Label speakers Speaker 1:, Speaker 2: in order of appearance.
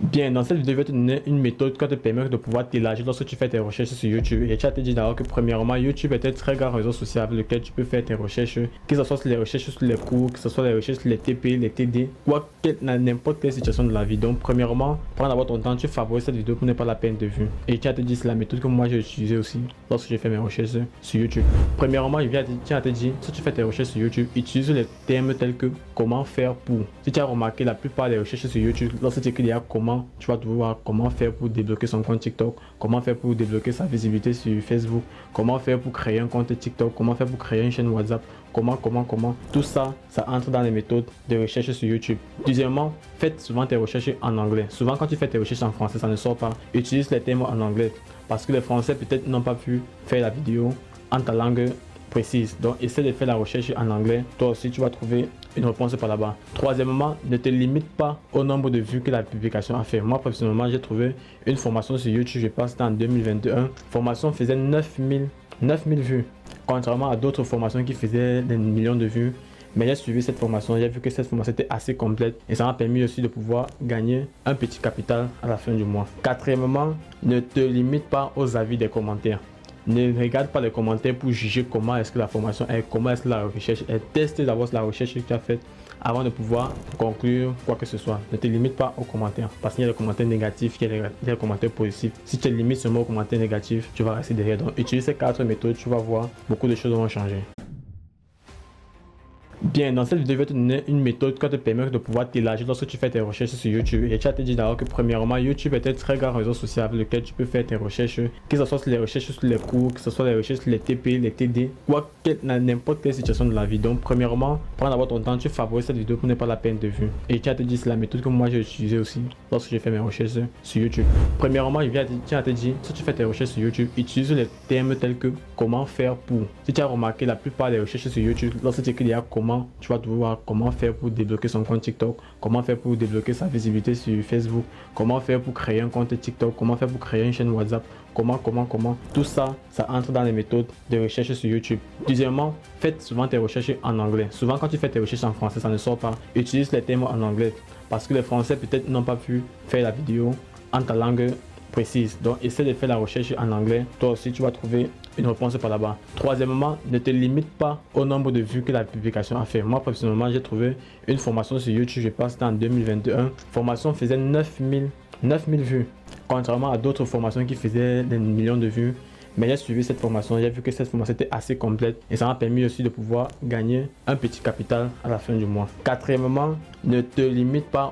Speaker 1: Bien, dans cette vidéo, je vais te donner une méthode qui va te permettre de pouvoir t'élargir lorsque tu fais tes recherches sur YouTube. Et tu vas te dire d'abord que premièrement, YouTube est un très grand réseau social avec lequel tu peux faire tes recherches, que ce soit sur les recherches sur les cours, que ce soit les recherches sur les TP, les TD, n'importe quelle situation de la vie. Donc, premièrement, prends d'abord ton temps, tu favorises cette vidéo pour ne pas la peine de vue. Et tu vas te dire, c'est la méthode que moi j'ai utilisée aussi lorsque j'ai fait mes recherches sur YouTube. Premièrement, tu vas te dire, si tu fais tes recherches sur YouTube, utilise les termes tels que comment faire pour. Si tu as remarqué, la plupart des recherches sur YouTube, lorsque tu écris comment, tu vas voir comment faire pour débloquer son compte TikTok, comment faire pour débloquer sa visibilité sur Facebook, comment faire pour créer un compte TikTok, comment faire pour créer une chaîne WhatsApp, comment. Tout ça, ça entre dans les méthodes de recherche sur YouTube. Deuxièmement, faites souvent tes recherches en anglais. Souvent, quand tu fais tes recherches en français, ça ne sort pas. Utilise les termes en anglais parce que les Français peut-être n'ont pas pu faire la vidéo en ta langue précise. Donc, essaie de faire la recherche en anglais. Toi aussi, tu vas trouver une réponse par là-bas. Troisièmement, ne te limite pas au nombre de vues que la publication a fait. Moi, personnellement, j'ai trouvé une formation sur YouTube, je pense que c'était en 2021. Formation faisait 9000 vues, contrairement à d'autres formations qui faisaient des millions de vues. Mais j'ai suivi cette formation, j'ai vu que cette formation était assez complète et ça m'a permis aussi de pouvoir gagner un petit capital à la fin du mois. Quatrièmement, ne te limite pas aux avis des commentaires. Ne regarde pas les commentaires pour juger comment est-ce que la formation est, comment est-ce que la recherche est. Teste d'abord la recherche que tu as faite avant de pouvoir conclure quoi que ce soit. Ne te limite pas aux commentaires parce qu'il y a des commentaires négatifs, il y a des commentaires positifs. Si tu te limites seulement aux commentaires négatifs, tu vas rester derrière. Donc utilise ces 4 méthodes, tu vas voir beaucoup de choses vont changer. Bien, dans cette vidéo, je vais te donner une méthode qui va te permettre de pouvoir t'élargir lorsque tu fais tes recherches sur YouTube. Et tu vas te dire d'abord que premièrement, YouTube est un très grand réseau social avec lequel tu peux faire tes recherches, que ce soit sur les recherches sur les cours, que ce soit les recherches sur les TP, les TD, n'importe quelle situation de la vie. Donc, premièrement, prends d'abord ton temps, tu favorises cette vidéo pour ne pas la peine de vue. Et tu vas te dire, c'est la méthode que moi j'ai utilisée aussi lorsque j'ai fait mes recherches sur YouTube. Premièrement, tu vas te dire, si tu fais tes recherches sur YouTube, utilise les termes tels que comment faire pour. Si tu as remarqué, la plupart des recherches sur YouTube, lorsque tu écris comment, tu vas voir comment faire pour débloquer son compte TikTok, comment faire pour débloquer sa visibilité sur Facebook, comment faire pour créer un compte TikTok, comment faire pour créer une chaîne WhatsApp, comment. Tout ça, ça entre dans les méthodes de recherche sur YouTube. Deuxièmement, faites souvent tes recherches en anglais. Souvent, quand tu fais tes recherches en français, ça ne sort pas. Utilise les termes en anglais parce que les Français peut-être n'ont pas pu faire la vidéo en ta langue précise. Donc, essaie de faire la recherche en anglais. Toi aussi, tu vas trouver une réponse par là-bas. Troisièmement, ne te limite pas au nombre de vues que la publication a fait. Moi, personnellement, j'ai trouvé une formation sur YouTube, je pense que c'était en 2021. Formation faisait 9000 vues, contrairement à d'autres formations qui faisaient des millions de vues. Mais j'ai suivi cette formation, j'ai vu que cette formation était assez complète et ça m'a permis aussi de pouvoir gagner un petit capital à la fin du mois. Quatrièmement, ne te limite pas